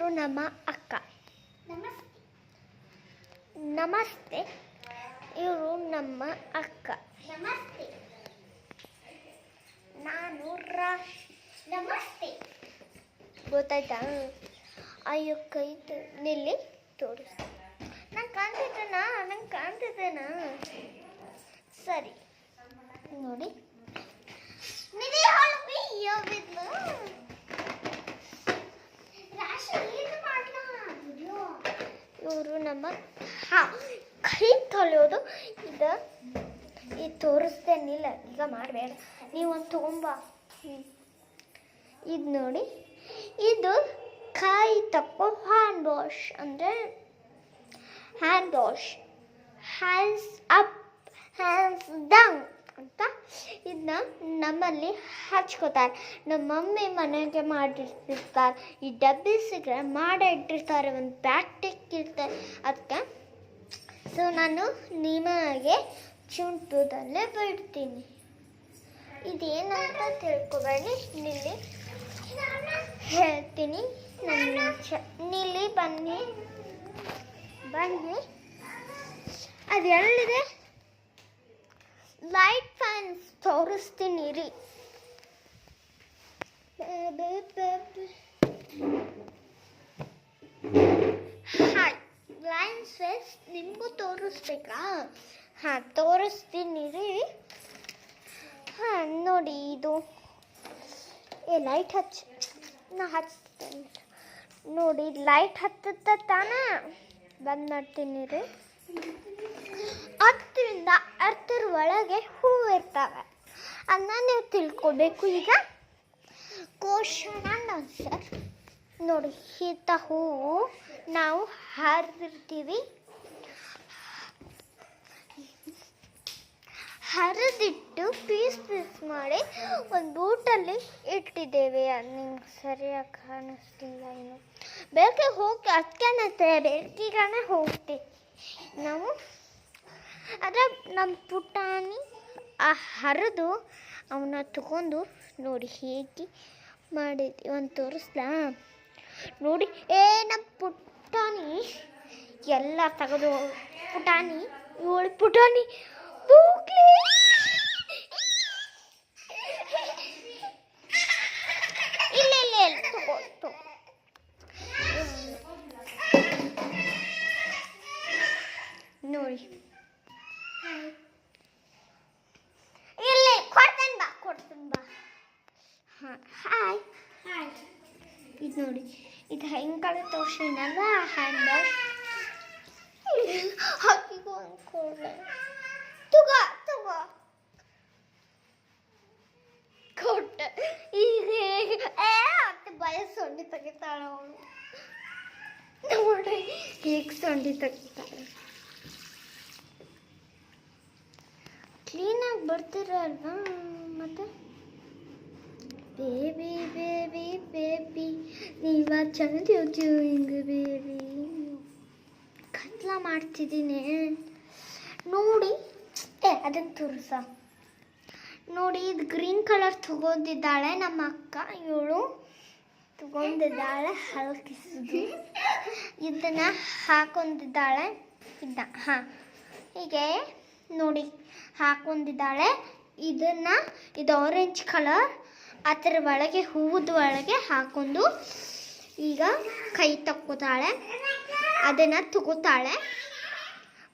ಇವರು ನಮ್ಮ ಅಕ್ಕ. ನಮಸ್ತೆ. ಇವರು ನಮ್ಮ ಅಕ್ಕ. ನಮಸ್ತೆ. ನಾನು ನಮಸ್ತೆ. ಗೊತ್ತಾಯ್ತಾ? ಅಯ್ಯೋ ಕೈ ನಿಲ್ಲಿ ತೋರಿಸ್. ನಂಗೆ ಕಾಣ್ತಿದ್ದೇನಾ? ಸರಿ ನೋಡಿ. ಇವರು ನಮ್ಮ ಕೈ ತೊಳೆಯೋದು. ಇದು ತೋರಿಸ್ತೇನಿಲ್ಲ, ಈಗ ಮಾಡಬೇಡ. ನೀವೊಂದು ತಗೊಂಬ. ಇದು ನೋಡಿ, ಇದು ಕೈ ತಕ್ಕೋ ಹ್ಯಾಂಡ್ ವಾಶ್. ಅಂದರೆ hand wash, hands up, hands down ಅಂತ ಇದನ್ನ ನಮ್ಮಲ್ಲಿ ಹಚ್ಕೋತಾರೆ. ನಮ್ಮ ಮಮ್ಮಿ ಮನೆಗೆ ಮಾಡಿರ್ತಿರ್ತಾರೆ. ಈ ಡಬ್ಬಿ ಸಿಕ್ಕರೆ ಮಾಡಿಟ್ಟಿರ್ತಾರೆ, ಒಂದು ಪ್ಯಾಕೆಟ್ ಇರ್ತಾರೆ. ಅದಕ್ಕೆ ಸೊ ನಾನು ನಿಮಗೆ ಚುಂಟುದಲ್ಲೇ ಬಿಡ್ತೀನಿ. ಇದೇನಂತ ತಿಳ್ಕೊಬೇಡಿ, ನಿಲ್ಲಿ ಹೇಳ್ತೀನಿ. ನಿಲ್ಲಿ ಬನ್ನಿ. ಅದು ಎಲ್ಲಿದೆ? ಲೈಟ್ ಫ್ಯಾನ್ಸ್ ತೋರಿಸ್ತೀನಿ ರೀ. ಹಾಯ್, ಲೈಟ್ ಫ್ಯಾನ್ಸ್ ನಿಮಗೂ ತೋರಿಸ್ಬೇಕಾ? ಹಾಂ, ತೋರಿಸ್ತೀನಿ ರೀ. ಹಾಂ ನೋಡಿ, ಇದು ಲೈಟ್ ನಾ ಹಚ್ತೇನೆ ನೋಡಿ. ಲೈಟ್ ಹತ್ತುತ್ತ ತಾನೇ ಬಂದ್ ಮಾಡ್ತೀನಿ ರೀ. 10ರಿಂದ 10 ಒಳಗೆ ಹೂವು ಇರ್ತವೆ. ಅದನ್ನ ನೀವು ತಿಳ್ಕೊಬೇಕು. ಈಗ ಕ್ವಶನ್ ಆ್ಯಂಡ್ ಆನ್ಸರ್ ನೋಡಿ. ಇಂಥ ಹೂವು ನಾವು ಹರಿದಿರ್ತೀವಿ. ಹರಿದಿಟ್ಟು ಪೀಸ್ ಮಾಡಿ ಒಂದು ಬೂಟಲ್ಲಿ ಇಟ್ಟಿದ್ದೇವೆ. ನಿಮ್ಗೆ ಸರಿಯಾಗಿ ಕಾಣಿಸ್ತಿಲ್ಲ. ಇನ್ನು ಬೇಕೆ ಹೋಗಿ ಅದಕ್ಕೆ ಬೇಕಿಗಾನೆ ಹೋಗ್ತೀವಿ ನಾವು. ಆದರೆ ನಮ್ಮ ಪುಟಾಣಿ ಹರಿದು ಅವನ್ನ ತಗೊಂಡು ನೋಡಿ ಹೇಗೆ ಮಾಡಿದ್ವಿ ಒಂದು ತೋರಿಸ್ಲಾ ನೋಡಿ. ನಮ್ಮ ಪುಟಾಣಿ ಎಲ್ಲ ತೆಗೆದು ಪುಟಾಣಿ ಹೋಗ್ಲಿ. ಇಲ್ಲ ತಗೋ ನೋಡಿ. ಇಲ್ಲಿ ಕೊಡ್ತೇನೆ ಬಾ. ಹಾಯ್. ಇದು ನೋಡಿ, ಇದು ಹೆಂಗೆ ತೋರಿಸಿನಲ್ಲ ಹ್ಯಾಂಡ್ ವಾಶ್. ಹಾಕಿಗೋ ಅನ್ಕೊಳ್ಳೆ. ತಗೋ ಕೊಟ್ಟೆ. ಈಗ ಭಯ ಸೊಂಡಿ ತೆಗಿತಾಳೆ ಅವಳು. ನೋಡಿ ಹೇಗೆ ಸೊಂಡಿ ತೆಗಿತಾಳೆ. ಕ್ಲೀನಾಗಿ ಬರ್ತಿರಲ್ವಾ? ಮತ್ತೆ ಬೇಬಿ ನೀವ ಚೆಂದ ಹೇಳ್ತೀವಿ. ಹಿಂಗೆ ಬೇಬಿ ಕತ್ಲ ಮಾಡ್ತಿದ್ದೀನಿ ನೋಡಿ. ಅದನ್ನು ತೋರಿಸ ನೋಡಿ. ಇದು ಗ್ರೀನ್ ಕಲರ್ ತಗೊಂಡಿದ್ದಾಳೆ ನಮ್ಮ ಅಕ್ಕ. ಇವಳು ತಗೊಂಡಿದ್ದಾಳೆ ಹಲ್ಕಿಸಿದು. ಇದನ್ನ ಹಾಕೊಂಡಿದ್ದಾಳೆ. ಹಾಂ, ಹೀಗೆ ನೋಡಿ ಹಾಕೊಂಡಿದ್ದಾಳೆ. ಇದು ಆರೆಂಜ್ ಕಲರ್. ಅದರ ಒಳಗೆ ಹೂವದ ಒಳಗೆ ಹಾಕೊಂಡು ಈಗ ಕೈ ತಕ್ಕೋತಾಳೆ. ಅದನ್ನು ತಗೋತಾಳೆ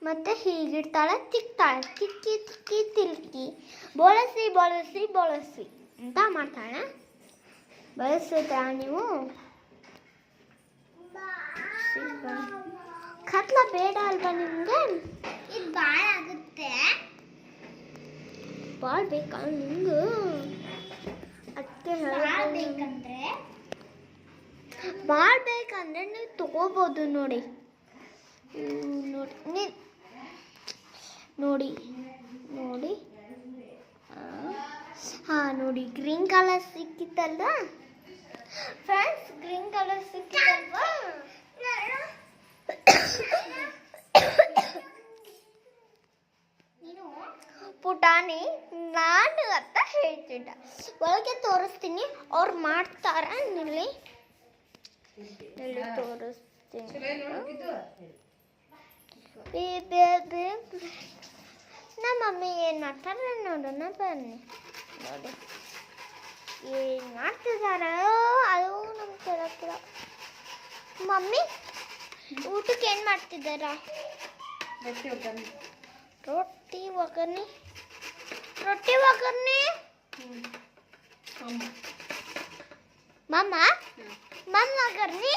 ಮತ್ತು ಹೀಗಿಡ್ತಾಳೆ. ತಿಕ್ತಾಳೆ. ತಿಕ್ಕಿ ಬಳಸಿ ಅಂತ ಮಾಡ್ತಾಳೆ. ಬಳಸಿದ್ರಾ ನೀವು? ಕತ್ಲ ಬೇಡ ಅಲ್ವಾ ನಿಮಗೆ? ಇದು ಭಾಳ ಆಗುತ್ತೆ. ಭಾಳ ಬೇಕಾ ನಿಮ್ಗೆ? ಅದಕ್ಕೆ ಭಾಳ ಬೇಕಂದ್ರೆ ನೀವು ತಗೋಬೋದು ನೋಡಿ. ನೋಡಿ ಹಾಂ ನೋಡಿ, ಗ್ರೀನ್ ಕಲರ್ ಸಿಕ್ಕಿತ್ತಲ್ವ ಫ್ರೆಂಡ್ಸ್? ಗ್ರೀನ್ ಕಲರ್ ಸಿಕ್ಕಿತ್ತಲ್ವಾ? ಪುಟಾಣಿ ನಾನು ಅಂತ ಹೇಳ್ತಿದ್ದ. ಒಳಗೆ ತೋರಿಸ್ತೀನಿ, ಅವ್ರು ಮಾಡ್ತಾರ. ಇಲ್ಲಿ ಇಲ್ಲಿ ತೋರಿಸ್ತೀನಿ. ನಮ್ಮ ಮಮ್ಮಿ ಏನು ಮಾಡ್ತಾರೆ ನೋಡೋಣ ಬನ್ನಿ. ನೋಡಿ ಏನು ಮಾಡ್ತಿದ್ದಾರೆ ಅದು ನಮ್ಗೆ ಕೇಳಕ್ಕಿಲ್ಲ. ಮಮ್ಮಿ ಊಟಕ್ಕೆ ಏನು ಮಾಡ್ತಿದ್ದಾರಾ? ರೊಟ್ಟಿ ಒಗ್ಗರಣೆ. ಮಮ್ಮ ಒಗ್ಗರಣೆ.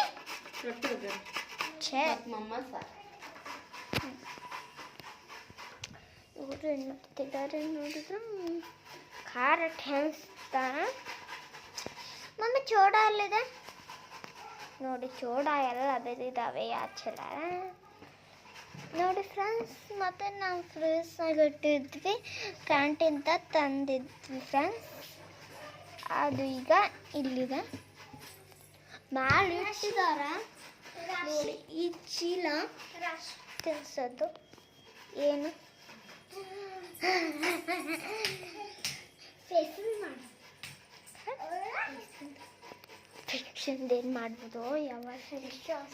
ಇವರು ಏನು ಮಾಡ್ತಿದ್ದಾರೆ ನೋಡಿದ್ರೆ ಖಾರ ಹೆಣಿಸ್ತಾರೆ. ಮಮ್ಮಿ ಚೋಡ ಅಲ್ಲಿದೆ ನೋಡಿ, ಚೋಡ ಎಲ್ಲ ಬೆದಿದ್ದಾವೆ ಆಚೆಲ ನೋಡಿ ಫ್ರೆಂಡ್ಸ್. ಮತ್ತೆ ನಾವು ಫ್ರೀಸ್ ಆಗಿಟ್ಟಿದ್ವಿ, ಕ್ಯಾಂಟೀನ್ತ ತಂದಿದ್ವಿ ಫ್ರೆಂಡ್ಸ್. ಅದು ಈಗ ಇಲ್ಲಿದೆ ಮಾಡಿ ಇಟ್ಟಿದ್ದಾರೆ ನೋಡಿ. ಈ ಚೀಲ ತಿನ್ಸೋದು ಏನು ಫಿಕ್ಷನ್ದು ಏನು ಮಾಡ್ಬೋದು ಯಾವಾಗ ವಿಶ್ವಾಸ.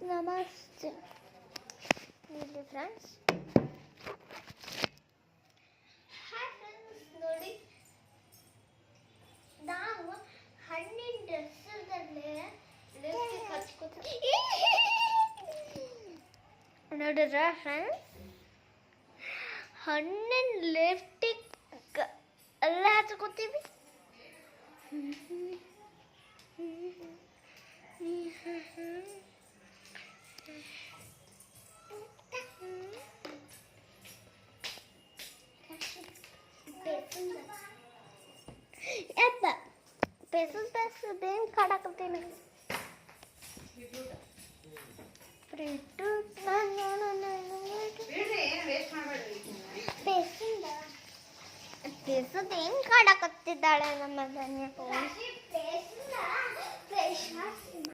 ನಮಸ್ತೆ ಇಲ್ಲಿ ಫ್ರೆಂಡ್ಸ್. ಹಾಯ್ ಫ್ರೆಂಡ್ಸ್, ನೋಡಿ ನಾವು ಹಣ್ಣಿನ ಡ್ರೆಸ್ಸಲ್ಲೇ ಲಿಪ್ಸ್ಟಿಕ್ ಹಚ್ಕೋತೀವಿ ನೋಡಿದ್ರ ಫ್ರೆಂಡ್ಸ್. ಹಣ್ಣಿನ ಲಿಪ್ಸ್ಟಿಕ್ ಎಲ್ಲ ಹಚ್ಕೋತೀವಿ. ಪೆಸು ಬೇನ್ ಕಾಡಕತ್ತೀನಿ. ಪೆಸುದೇನ್ ಕಾಡಕತ್ತಿದ್ದಾಳೆ ನಮ್ಮ ಧನ್ಯ.